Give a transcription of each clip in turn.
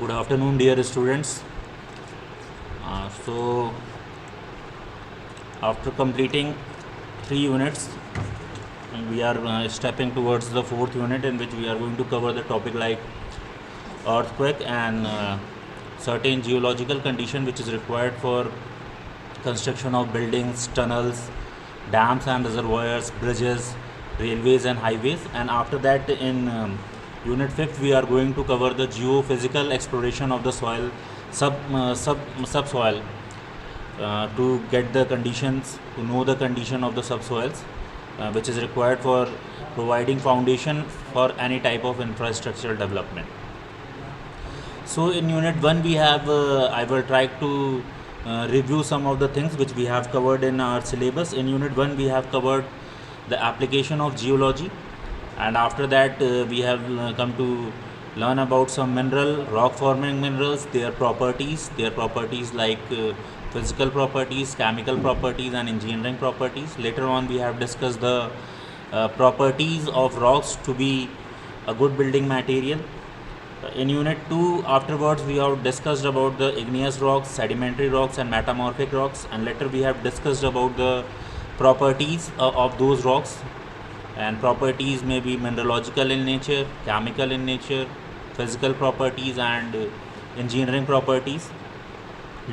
Good afternoon, dear students. So, after completing 3 units, we are stepping towards the fourth unit, in which we are going to cover the topic like earthquake and certain geological condition which is required for construction of buildings, tunnels, dams and reservoirs, bridges, railways and highways. And after that, in unit 5th, we are going to cover the geophysical exploration of the soil, subsoil, to get the conditions, to know the condition of the subsoils, which is required for providing foundation for any type of infrastructural development. So in unit 1 we have, I will try to review some of the things which we have covered in our syllabus. In unit 1 we have covered the application of geology, and after that we have come to learn about some rock forming minerals, their properties like physical properties, chemical properties and engineering properties. Later on we have discussed the properties of rocks to be a good building material. In unit 2 afterwards we have discussed about the igneous rocks, sedimentary rocks and metamorphic rocks, and later we have discussed about the properties of those rocks, and properties may be mineralogical in nature, chemical in nature, physical properties and engineering properties.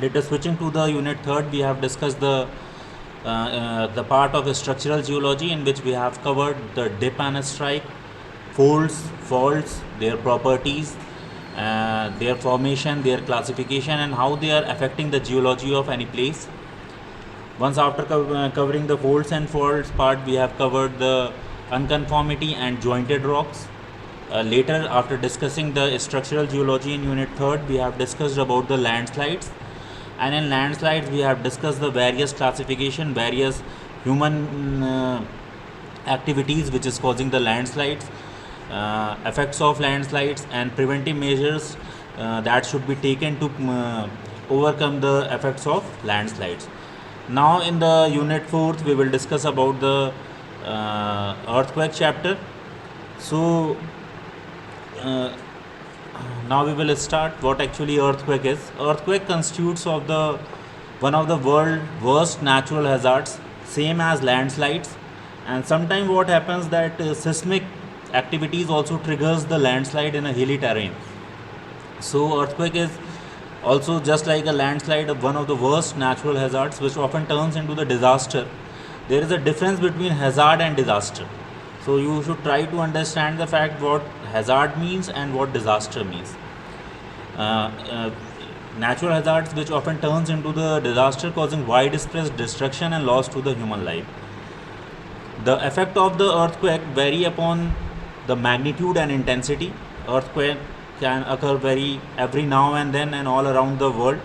Later, switching to the unit 3rd, we have discussed the part of structural geology, in which we have covered the dip and strike, folds, faults, their properties, their formation, their classification, and how they are affecting the geology of any place. Once after covering the folds and faults part, we have covered the unconformity and jointed rocks. Later, after discussing the structural geology in unit 3rd, we have discussed about the landslides, and in landslides we have discussed the various classification, various human activities which is causing the landslides, effects of landslides and preventive measures that should be taken to overcome the effects of landslides. Now in the unit 4th we will discuss about the earthquake chapter. So now we will start what actually earthquake is. Earthquake constitutes of the one of the world worst natural hazards, same as landslides. And sometimes what happens that seismic activities also triggers the landslide in a hilly terrain. So earthquake is also just like a landslide, one of the worst natural hazards which often turns into the disaster. There is a difference between hazard and disaster. So you should try to understand the fact what hazard means and what disaster means. Uh, uh, Natural hazards which often turns into the disaster, causing widespread destruction and loss to the human life. The effect of the earthquake vary upon the magnitude and intensity. Earthquake can occur very every now and then and all around the world,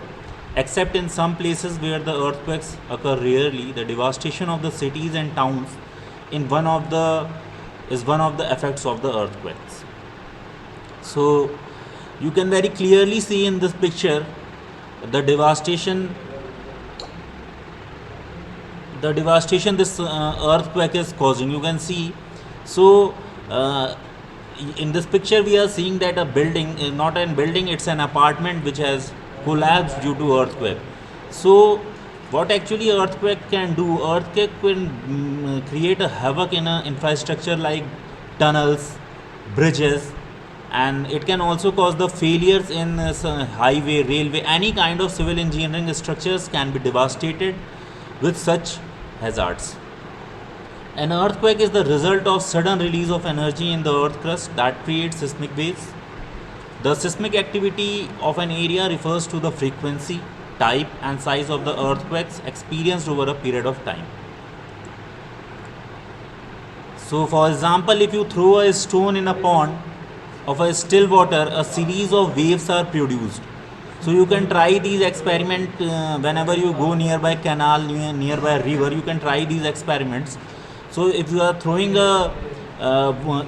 except in some places where the earthquakes occur rarely. The devastation of the cities and towns in one of the effects of the earthquakes. So you can very clearly see in this picture the devastation this earthquake is causing. You can see. So in this picture we are seeing that a building, not a building, it's an apartment which has collapsed due to earthquake. So what actually earthquake can do, earthquake can create a havoc in a infrastructure like tunnels, bridges, and it can also cause the failures in highway, railway, any kind of civil engineering structures can be devastated with such hazards. An earthquake is the result of sudden release of energy in the earth crust that creates seismic waves. The seismic activity of an area refers to the frequency, type, and size of the earthquakes experienced over a period of time. So, for example, if you throw a stone in a pond of a still water, a series of waves are produced. So you can try these experiment whenever you go nearby canal, nearby river. You can try these experiments. So if you are throwing a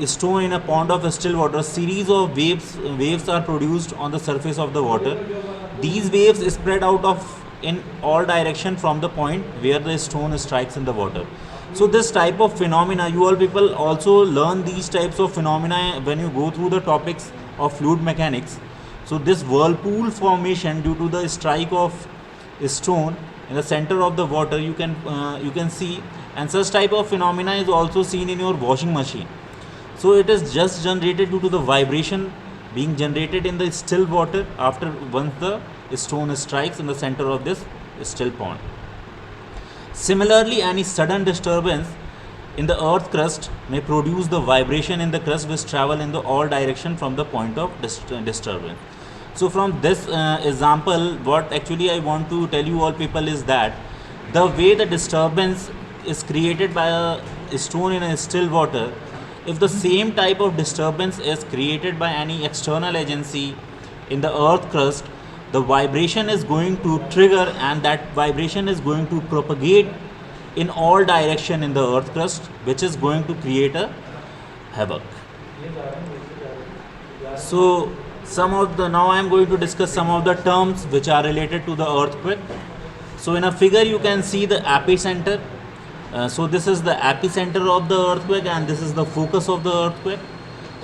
stone in a pond of still water, a series of waves are produced on the surface of the water. These waves spread out of in all direction from the point where the stone strikes in the water. So this type of phenomena, you all people also learn these types of phenomena when you go through the topics of fluid mechanics. So this whirlpool formation due to the strike of stone in the center of the water, you can see, and such type of phenomena is also seen in your washing machine. So it is just generated due to the vibration being generated in the still water after once the stone strikes in the center of this still pond. Similarly, any sudden disturbance in the earth crust may produce the vibration in the crust which travel in the all direction from the point of disturbance. So from this example, what actually I want to tell you all people is that the way the disturbance is created by a stone in a still water, if the same type of disturbance is created by any external agency in the earth crust, the vibration is going to trigger, and that vibration is going to propagate in all direction in the earth crust, which is going to create a havoc. So now I am going to discuss some of the terms which are related to the earthquake. So in a figure you can see the epicenter. So this is the epicenter of the earthquake, and this is the focus of the earthquake.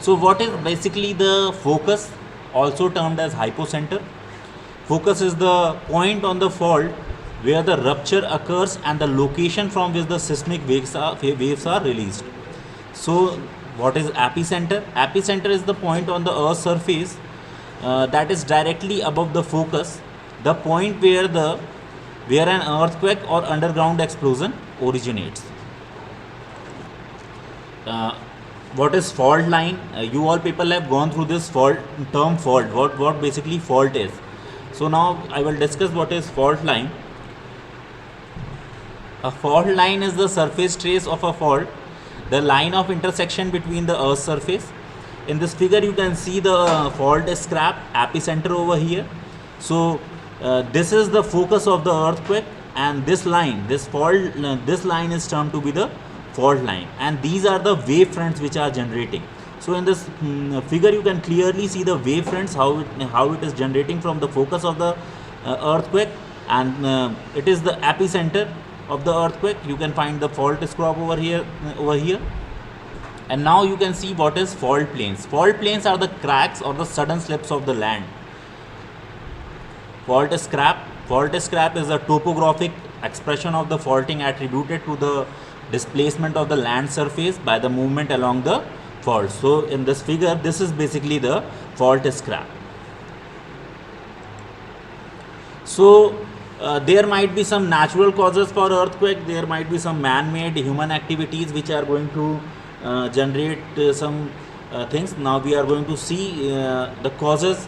So what is basically the focus, also termed as hypocenter? Focus is the point on the fault where the rupture occurs and the location from which the seismic waves are released. So what is epicenter? Epicenter is the point on the earth's surface that is directly above the focus, the point where an earthquake or underground explosion originates. What is fault line? You all people have gone through this term fault. What basically fault is. So now I will discuss what is fault line. A fault line is the surface trace of a fault, the line of intersection between the earth's surface. In this figure you can see the fault scrap epicenter over here. So this is the focus of the earthquake, and this line is termed to be the fault line, and these are the wave fronts which are generating. So in this figure you can clearly see the wave fronts, how it is generating from the focus of the earthquake, and it is the epicenter of the earthquake. You can find the fault scrap over here. And now you can see what is fault plains. Fault plains are the cracks or the sudden slips of the land. Fault scrap is a topographic expression of the faulting attributed to the displacement of the land surface by the movement along the fault. So in this figure, this is basically the fault scrap. So there might be some natural causes for earthquake, there might be some man-made human activities which are going to generate some things. Now we are going to see the causes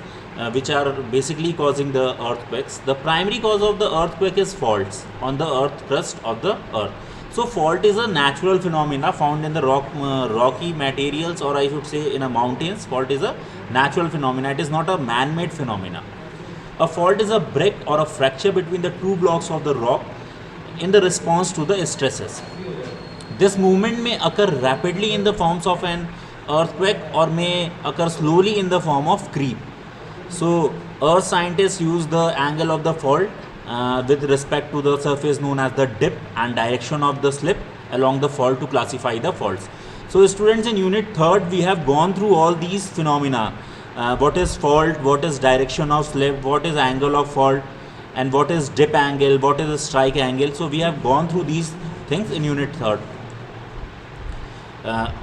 which are basically causing the earthquakes. The primary cause of the earthquake is faults on the earth crust of the earth. So fault is a natural phenomena found in the rocky materials, or I should say in a mountains. Fault is a natural phenomena, it is not a man-made phenomena. A fault is a break or a fracture between the two blocks of the rock in the response to the stresses. This movement may occur rapidly in the forms of an earthquake or may occur slowly in the form of creep. So earth scientists use the angle of the fault with respect to the surface known as the dip and direction of the slip along the fault to classify the faults. So students, in unit 3rd we have gone through all these phenomena. What is fault, what is direction of slip, what is angle of fault, and what is dip angle, what is a strike angle. So we have gone through these things in unit 3rd.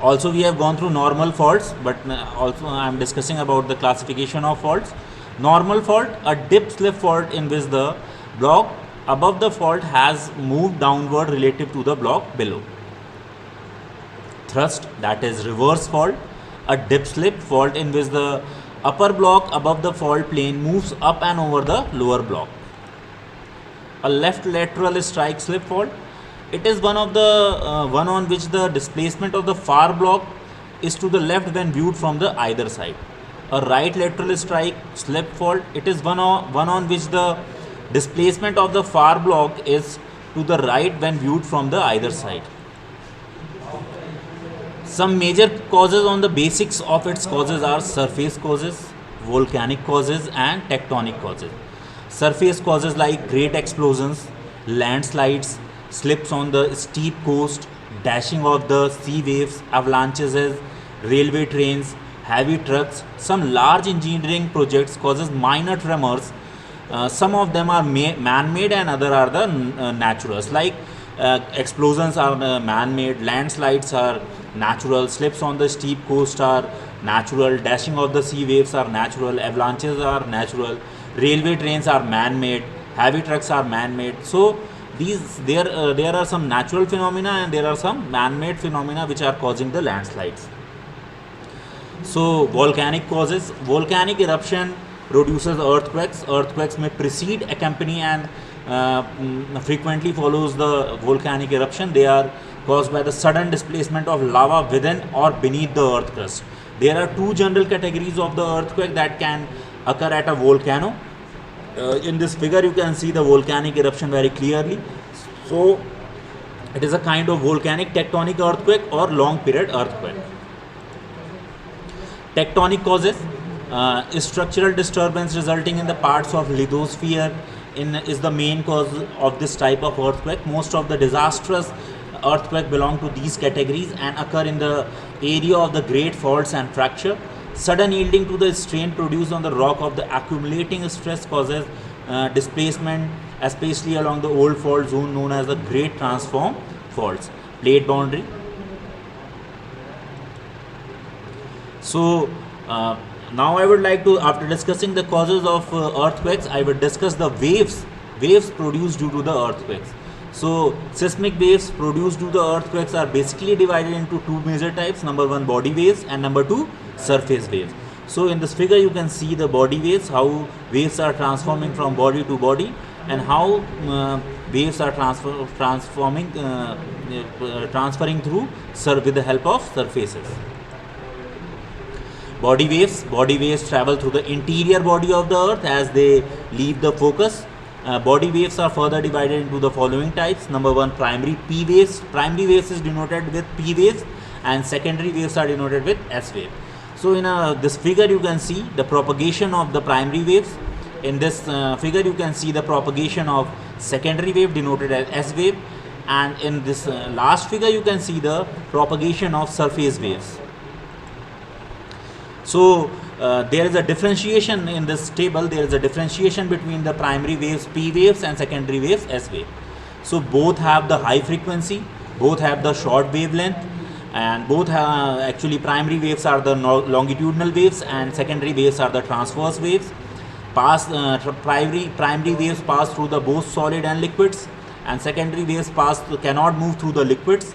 Also we have gone through normal faults, but also I am discussing about the classification of faults. Normal fault, a dip slip fault in which the block above the fault has moved downward relative to the block below. Thrust, that is reverse fault, a dip slip fault in which the upper block above the fault plane moves up and over the lower block. A left lateral strike slip fault, it is one of the one on which the displacement of the far block is to the left when viewed from the either side. A right lateral strike slip fault, it is one on which the displacement of the far block is to the right when viewed from the either side. Some major causes on the basics of its causes are surface causes, volcanic causes, and tectonic causes. Surface causes like great explosions, landslides, slips on the steep coast, dashing of the sea waves, avalanches, railway trains, heavy trucks, some large engineering projects causes minor tremors. Some of them are man-made and other are the naturals. Like explosions are man-made, landslides are natural, slips on the steep coast are natural, dashing of the sea waves are natural, avalanches are natural, railway trains are man-made, heavy trucks are man-made. So there are some natural phenomena and there are some man-made phenomena which are causing the landslides. So volcanic causes, volcanic eruption produces earthquakes. Earthquakes may precede, accompany and frequently follows the volcanic eruption. They are caused by the sudden displacement of lava within or beneath the earth crust. There are two general categories of the earthquake that can occur at a volcano. In this figure you can see the volcanic eruption very clearly. So it is a kind of volcanic tectonic earthquake or long period earthquake. Tectonic causes, structural disturbance resulting in the parts of lithosphere is the main cause of this type of earthquake. Most of the disastrous earthquake belong to these categories and occur in the area of the great faults and fracture. Sudden yielding to the strain produced on the rock of the accumulating stress causes displacement, especially along the old fault zone known as the great transform faults. Plate boundary. So now I would like to, after discussing the causes of earthquakes, I will discuss the waves produced due to the earthquakes. So seismic waves produced due to the earthquakes are basically divided into two major types. Number one, body waves, and number two, surface waves. So in this figure you can see the body waves, how waves are transforming from body to body, and how waves are transferring through with the help of surfaces. Body waves travel through the interior body of the earth as they leave the focus. Body waves are further divided into the following types. Number one, primary P waves. Primary waves is denoted with P waves and secondary waves are denoted with S wave. So in this figure you can see the propagation of the primary waves. In this figure you can see the propagation of secondary wave denoted as S wave, and in this last figure you can see the propagation of surface waves. So there is a differentiation in this table. There is a differentiation between the primary waves P waves and secondary waves S wave. So both have the high frequency, both have the short wavelength, and both have, actually primary waves are the longitudinal waves and secondary waves are the transverse waves. Primary waves pass through the both solid and liquids, and secondary waves cannot move through the liquids.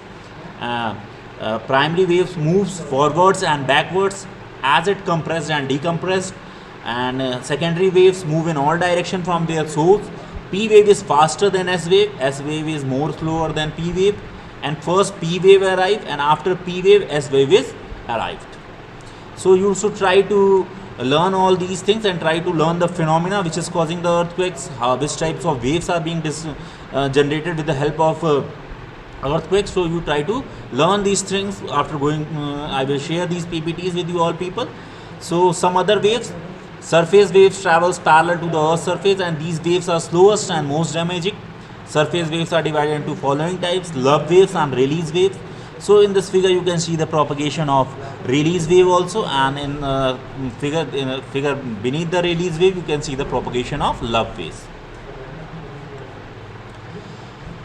Primary waves moves forwards and backwards as it compressed and decompressed, and secondary waves move in all direction from their source. P wave is faster than S wave. S wave is more slower than P wave, and first P wave arrived and after P wave S wave is arrived. So you should try to learn all these things and try to learn the phenomena which is causing the earthquakes, which types of waves are being generated with the help of earthquakes. So you try to learn these things. After going I will share these PPTs with you all people. So some other waves, surface waves travels parallel to the earth's surface, and these waves are slowest and most damaging. Surface waves are divided into following types: Love waves and Rayleigh's waves. So in this figure you can see the propagation of Rayleigh's wave also, and in figure beneath the Rayleigh's wave you can see the propagation of Love waves.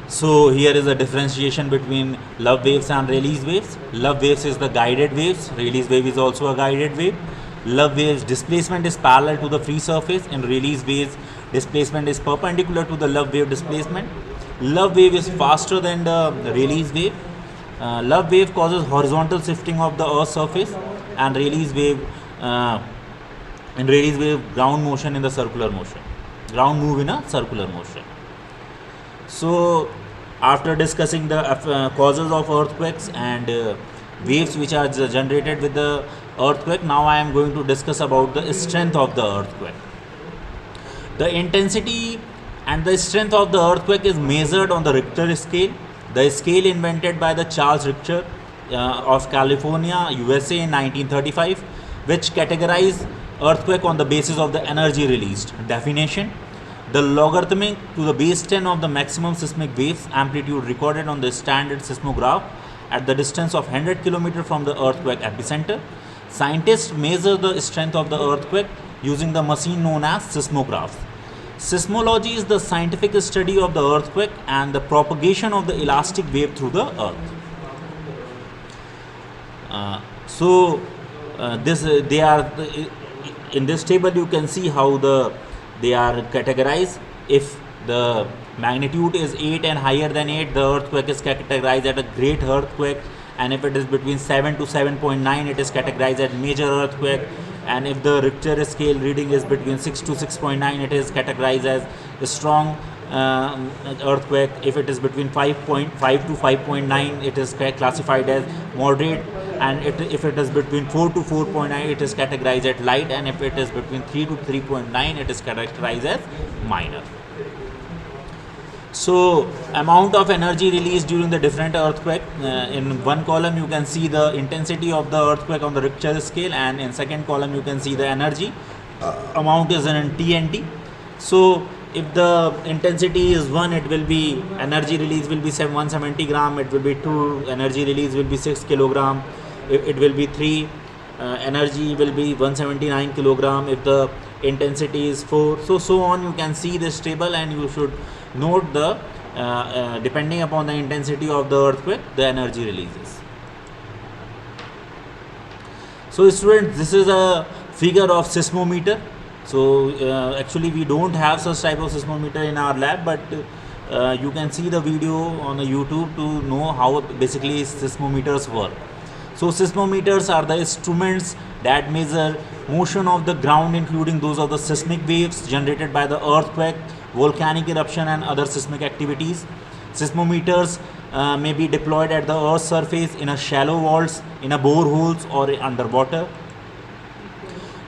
So here is a differentiation between Love waves and Rayleigh's waves. Love waves is the guided waves. Rayleigh's wave is also a guided wave. Love waves displacement is parallel to the free surface. In Rayleigh's waves, displacement is perpendicular to the Love wave displacement. Love wave is faster than the Rayleigh's wave. Love wave causes horizontal shifting of the Earth's surface, and Rayleigh's wave ground motion in the circular motion. Ground move in a circular motion. So after discussing the causes of earthquakes and waves which are generated with the earthquake, now I am going to discuss about the strength of the earthquake. The intensity and the strength of the earthquake is measured on the Richter scale, the scale invented by the Charles Richter of California, USA in 1935, which categorized earthquake on the basis of the energy released. Definition: the logarithmic to the base 10 of the maximum seismic waves amplitude recorded on the standard seismograph at the distance of 100 km from the earthquake epicenter. Scientists measure the strength of the earthquake using the machine known as seismographs. Seismology is the scientific study of the earthquake and the propagation of the elastic wave through the earth. This they are in this table you can see how they are categorized. If the magnitude is 8 and higher than 8, the earthquake is categorized as a great earthquake, and if it is between 7 to 7.9, it is categorized as major earthquake, and if the Richter scale reading is between 6 to 6.9, it is categorized as a strong earthquake. If it is between 5.5 to 5.9, it is classified as moderate, and if it is between 4 to 4.9, it is categorized as light, and if it is between 3 to 3.9, it is categorized as minor. So amount of energy released during the different earthquake, in one column you can see the intensity of the earthquake on the Richter scale, and in second column you can see the energy amount is in TNT. So if the intensity is 1, it will be energy release will be 170 gram. It will be 2, energy release will be 6 kilogram. It will be 3, energy will be 179 kilogram. If the intensity is 4, so on. You can see this table, and you should note the depending upon the intensity of the earthquake, the energy releases. So students, this is a figure of seismometer. So actually we don't have such type of seismometer in our lab, but you can see the video on the YouTube to know how basically seismometers work. So seismometers are the instruments that measure motion of the ground, including those of the seismic waves generated by the earthquake, volcanic eruption, and other seismic activities. Seismometers may be deployed at the earth's surface, in a shallow vaults, in a boreholes, or underwater.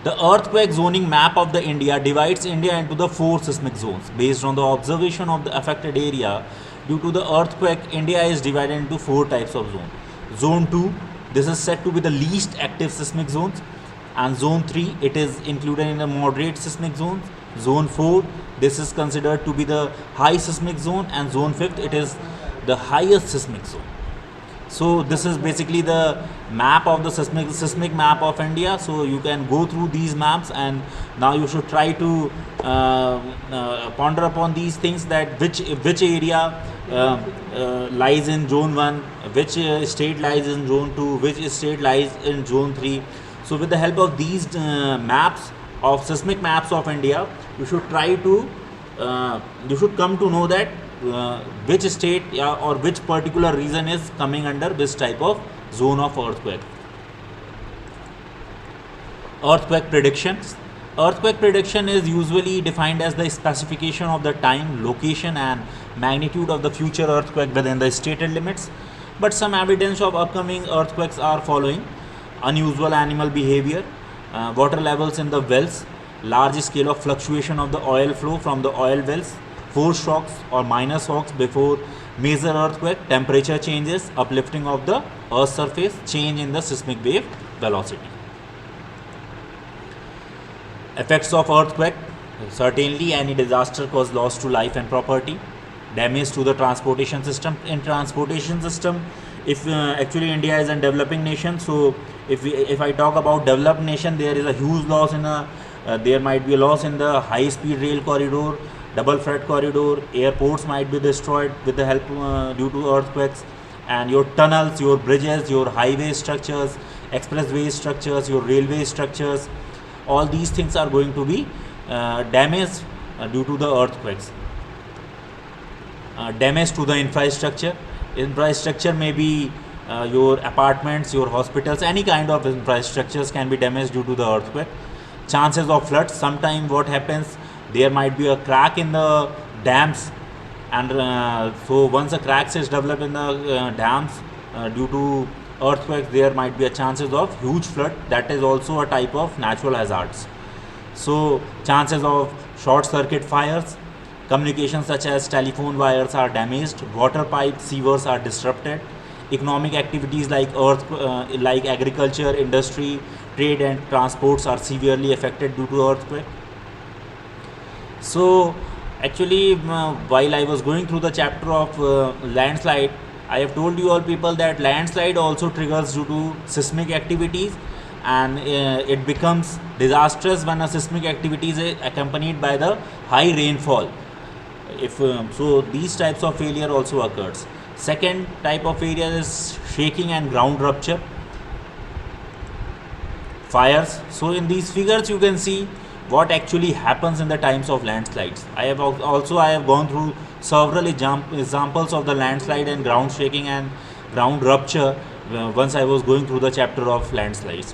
The earthquake zoning map of the India divides India into the 4 seismic zones. Based on the observation of the affected area due to the earthquake, India is divided into 4 types of zones. Zone 2, this is said to be the least active seismic zones, and Zone 3, it is included in the moderate seismic zones. Zone 4, this is considered to be the high seismic zone, and Zone 5, it is the highest seismic zone. So this is basically the map of the seismic map of India. So you can go through these maps, and now you should try to ponder upon these things, that which area lies in Zone 1, which state lies in Zone 2, which state lies in Zone 3. So with the help of these maps of seismic maps of India, you should try to you should come to know that which state or which particular region is coming under this type of zone of earthquake. Earthquake predictions. Earthquake prediction is usually defined as the specification of the time, location, and magnitude of the future earthquake within the stated limits. But some evidence of upcoming earthquakes are following: unusual animal behavior, water levels in the wells, large scale of fluctuation of the oil flow from the oil wells, force shocks or minor shocks before major earthquake, temperature changes, uplifting of the earth's surface, change in the seismic wave velocity. Effects of earthquake. Certainly any disaster cause loss to life and property, damage to the transportation system. In transportation system, if actually India is a developing nation, so if I talk about developed nation, there is a huge loss in there might be a loss in the high speed rail corridor, double freight corridor. Airports might be destroyed with the help due to earthquakes, and your tunnels, your bridges, your highway structures, expressway structures, your railway structures, all these things are going to be damaged due to the earthquakes. Damage to the infrastructure. Infrastructure may be your apartments, your hospitals, any kind of infrastructures can be damaged due to the earthquake. Chances of floods. Sometime what happens, there might be a crack in the dams, and so once a crack is developed in the dams due to earthquakes, there might be a chances of huge flood. That is also a type of natural hazards. So chances of short circuit fires. Communications such as telephone wires are damaged, water pipes, sewers are disrupted. Economic activities like agriculture, industry, trade, and transports are severely affected due to earthquake. So actually, while I was going through the chapter of landslide, I have told you all people that landslide also triggers due to seismic activities, and it becomes disastrous when a seismic activity is accompanied by the high rainfall. If so, these types of failure also occurs. Second type of failure is shaking and ground rupture. Fires. So in these figures you can see what actually happens in the times of landslides. I have gone through several examples of the landslide and ground shaking and ground rupture once I was going through the chapter of landslides.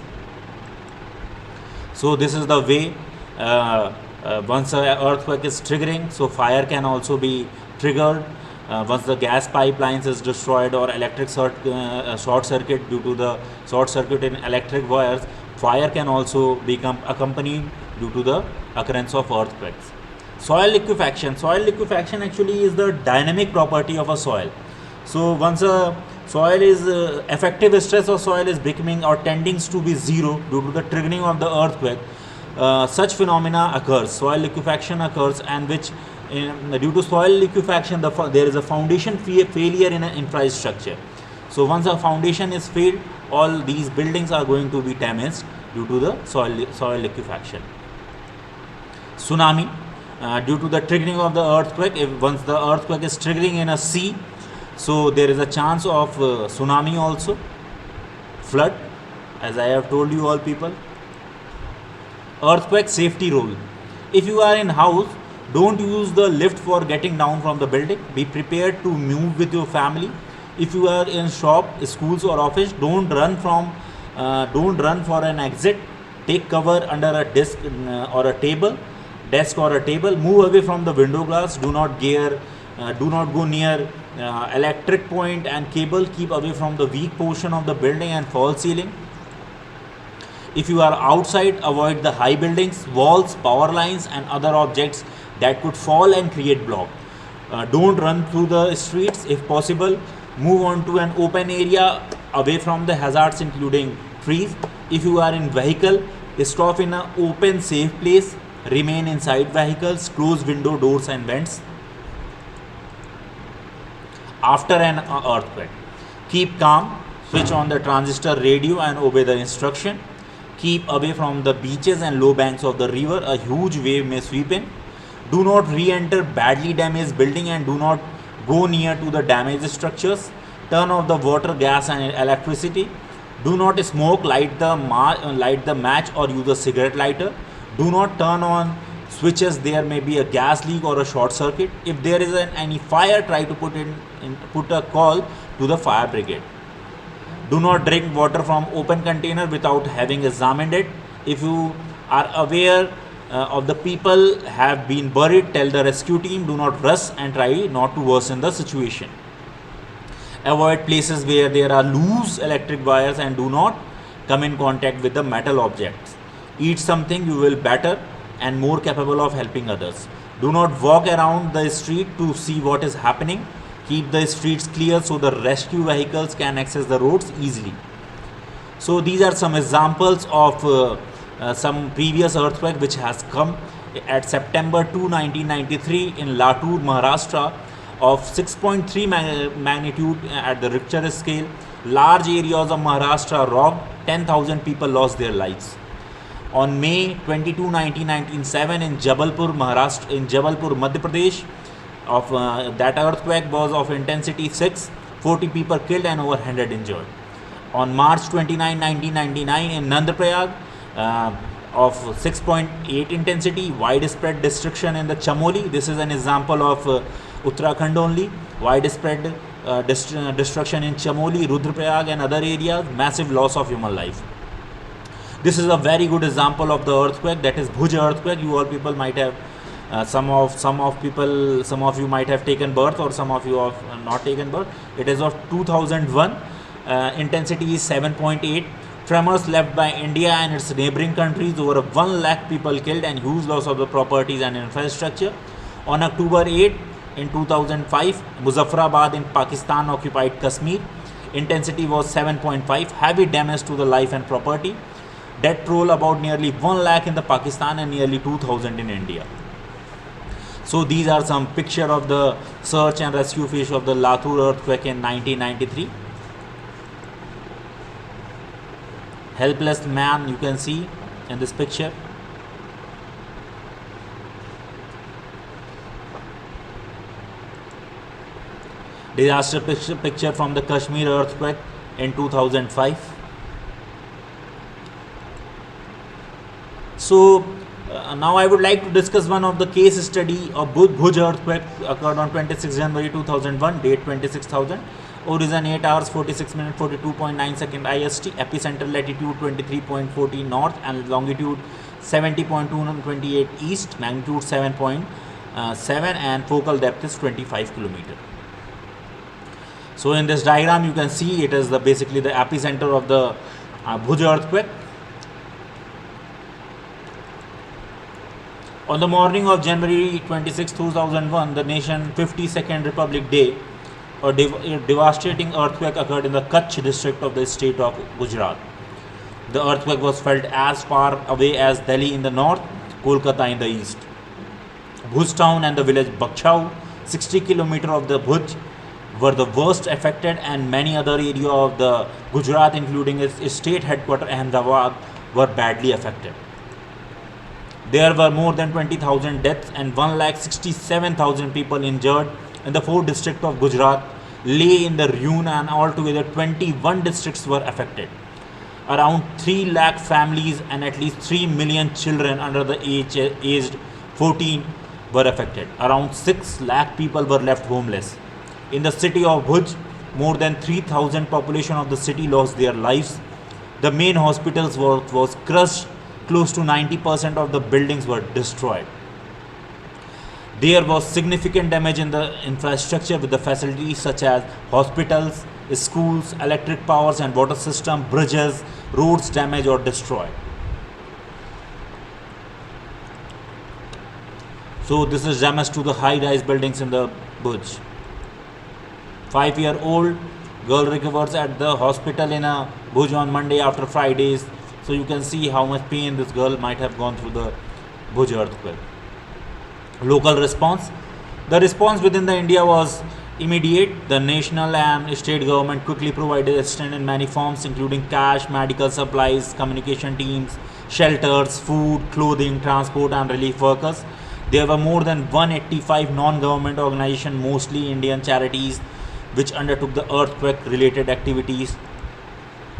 So this is the way once an earthquake is triggering, so fire can also be triggered. Once the gas pipelines is destroyed or electric short circuit due to the short circuit in electric wires, fire can also become accompanied due to the occurrence of earthquakes. Soil liquefaction. Soil liquefaction actually is the dynamic property of a soil. So once a soil is effective stress of soil is becoming or tending to be zero due to the triggering of the earthquake, such phenomena occurs. Soil liquefaction occurs, and which due to soil liquefaction there is a foundation failure in an infrastructure. So once a foundation is failed, all these buildings are going to be damaged due to the soil liquefaction. Tsunami. Due to the triggering of the earthquake, once the earthquake is triggering in a sea, so there is a chance of tsunami also. Flood, as I have told you all people. Earthquake safety rule. If you are in house, don't use the lift for getting down from the building. Be prepared to move with your family. If you are in shop, schools or office, don't run for an exit. Take cover under a desk or a table. Move away from the window glass. Do not go near electric point and cable. Keep away from the weak portion of the building and false ceiling. If you are outside, avoid the high buildings, walls, power lines and other objects that could fall and create block. Don't run through the streets. If possible, move on to an open area away from the hazards including trees. If you are in vehicle, stop in an open safe place. Remain inside vehicles. Close window, doors and vents. After an earthquake, keep calm. Switch on the transistor radio and obey the instruction. Keep away from the beaches and low banks of the river. A huge wave may sweep in. Do not re-enter badly damaged building and do not go near to the damaged structures. Turn off the water, gas and electricity. Do not smoke, light the match or use a cigarette lighter. Do not turn on switches. There may be a gas leak or a short circuit. If there is any fire, try to put a call to the fire brigade. Do not drink water from open container without having examined it. If you are aware of the people have been buried, tell the rescue team. Do not rush and try not to worsen the situation. Avoid places where there are loose electric wires and do not come in contact with the metal objects. Eat something you will better and more capable of helping others. Do not walk around the street to see what is happening. Keep the streets clear so the rescue vehicles can access the roads easily. So these are some examples of some previous earthquake which has come at September 2, 1993 in Latur, Maharashtra, of 6.3 magnitude at the Richter scale. Large areas of Maharashtra rocked. 10,000 people lost their lives. On May 22, 1997 in Jabalpur, Madhya Pradesh, that earthquake was of intensity 6, 40 people killed and over 100 injured. On March 29, 1999 in Nandaprayag, of 6.8 intensity, widespread destruction in the Chamoli. This is an example of Uttarakhand only. Widespread destruction in Chamoli, Rudraprayag and other areas. Massive loss of human life. This is a very good example of the earthquake, that is Bhuj earthquake. You all people might have some of you might have taken birth, or some of you have not taken birth. It is of 2001. Intensity is 7.8. Tremors left by India and its neighboring countries. Over 1 lakh people killed and huge loss of the properties and infrastructure. On October 8 in 2005, Muzaffarabad in Pakistan occupied Kashmir. Intensity was 7.5. Heavy damage to the life and property. Death toll about nearly 1 lakh in the Pakistan and nearly 2,000 in India. So these are some picture of the search and rescue phase of the Latur earthquake in 1993. helpless man you can see in this picture. Disaster picture from the Kashmir earthquake in 2005. So now I would like to discuss one of the case study of Bhuj earthquake occurred on 26 January 2001, date 26,000. Origin 8 hours 46 minutes 42.9 second IST. Epicenter latitude 23.40 north and longitude 70.228 east. Magnitude 7.7 and focal depth is 25 kilometer. So in this diagram you can see it is basically the epicenter of the Bhuj earthquake. On the morning of January 26, 2001, the nation 52nd Republic Day, a devastating earthquake occurred in the Kutch district of the state of Gujarat. The earthquake was felt as far away as Delhi in the north, Kolkata in the east. Bhuj town and the village Bakshau, 60 km of the Bhuj, were the worst affected, and many other areas of the Gujarat, including its state headquarters Ahmedabad, were badly affected. There were more than 20,000 deaths and 1,67,000 people injured in the 4 districts of Gujarat lay in the ruin, and altogether 21 districts were affected. Around 3 lakh families and at least 3 million children under the aged 14 were affected. Around 6 lakh people were left homeless. In the city of Bhuj, more than 3,000 population of the city lost their lives. The main hospitals was crushed. Close to 90% of the buildings were destroyed. There was significant damage in the infrastructure with the facilities such as hospitals, schools, electric powers and water system, bridges, roads damaged or destroyed. So this is damage to the high-rise buildings in the Bhuj. 5-year-old girl recovers at the hospital in a Bhuj on Monday after 5 days. So you can see how much pain this girl might have gone through the Bhuj earthquake. Local response. The response within the India was immediate. The national and state government quickly provided assistance in many forms, including cash, medical supplies, communication teams, shelters, food, clothing, transport and relief workers. There were more than 185 non-government organizations, mostly Indian charities, which undertook the earthquake-related activities.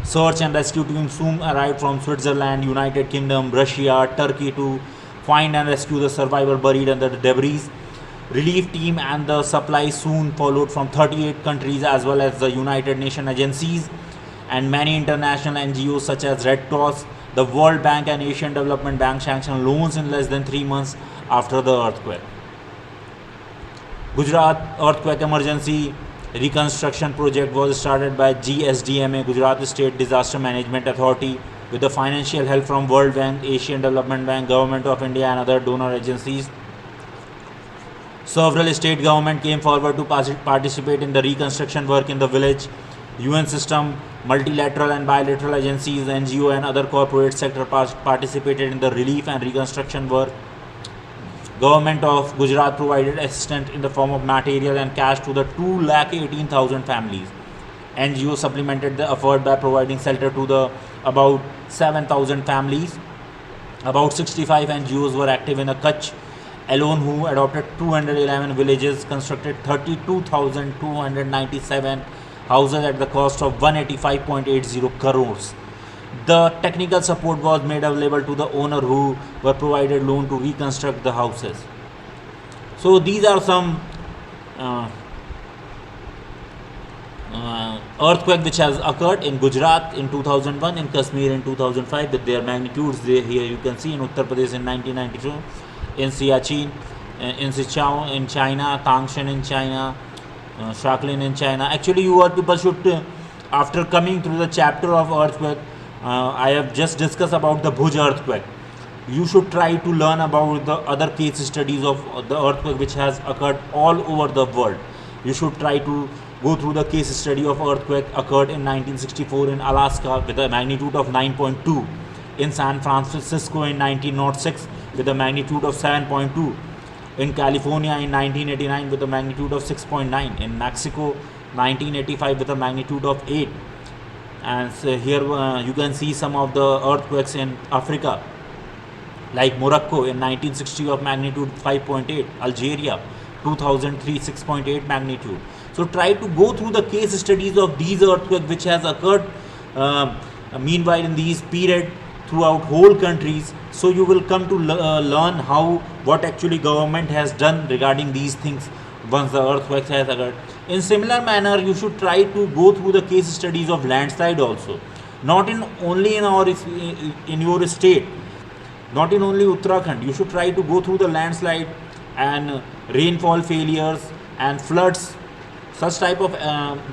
Search and rescue teams soon arrived from Switzerland, United Kingdom, Russia, Turkey to find and rescue the survivor buried under the debris. Relief team and the supplies soon followed from 38 countries as well as the United Nations agencies and many international NGOs such as Red Cross. The World Bank and Asian Development Bank sanctioned loans in less than 3 months after the earthquake. Gujarat Earthquake Emergency Reconstruction Project was started by GSDMA, Gujarat State Disaster Management Authority, with the financial help from World Bank, Asian Development Bank, Government of India and other donor agencies. Several state governments came forward to participate in the reconstruction work in the village. UN system, multilateral and bilateral agencies, NGO and other corporate sector participated in the relief and reconstruction work. Government of Gujarat provided assistance in the form of material and cash to the 218,000 families. NGO supplemented the effort by providing shelter to the about 7,000 families. About 65 NGOs were active in the Kutch alone, who adopted 211 villages, constructed 32,297 houses at the cost of 185.80 crores. The technical support was made available to the owner, who were provided loan to reconstruct the houses. So these are some earthquake which has occurred in Gujarat in 2001, in Kashmir in 2005 with their magnitudes. Here you can see in Uttar Pradesh in 1992, in Siachen, in Sichuan in China, Tangshan in China, Shaklin in China. Actually, you all people should, after coming through the chapter of earthquake, I have just discussed about the Bhuj earthquake. You should try to learn about the other case studies of the earthquake which has occurred all over the world. You should try to go through the case study of earthquake occurred in 1964 in Alaska with a magnitude of 9.2, in San Francisco in 1906 with a magnitude of 7.2, in California in 1989 with a magnitude of 6.9, in Mexico 1985 with a magnitude of 8, And so here you can see some of the earthquakes in Africa, like Morocco in 1960 of magnitude 5.8, Algeria 2003 6.8 magnitude. So try to go through the case studies of these earthquakes which has occurred meanwhile in these period throughout whole countries, so you will come to learn how what actually government has done regarding these things once the earthquake has occurred. In similar manner, you should try to go through the case studies of landslide also, not in only in our in your state, not in only Uttarakhand. You should try to go through the landslide and rainfall failures and floods. Such type of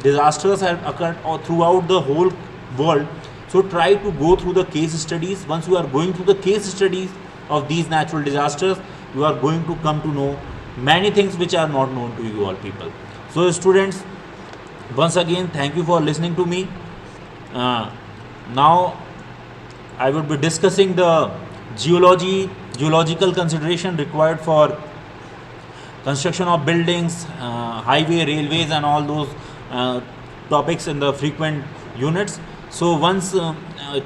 disasters have occurred throughout the whole world. So try to go through the case studies. Once you are going through the case studies of these natural disasters, you are going to come to know many things which are not known to you all people. So students, once again thank you for listening to me. Now I would be discussing the geological consideration required for construction of buildings, highway, railways, and all those topics in the frequent units. So once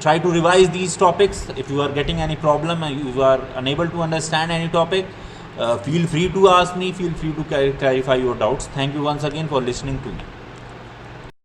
try to revise these topics. If you are getting any problem and you are unable to understand any topic, feel free to ask me, feel free to clarify your doubts. Thank you once again for listening to me.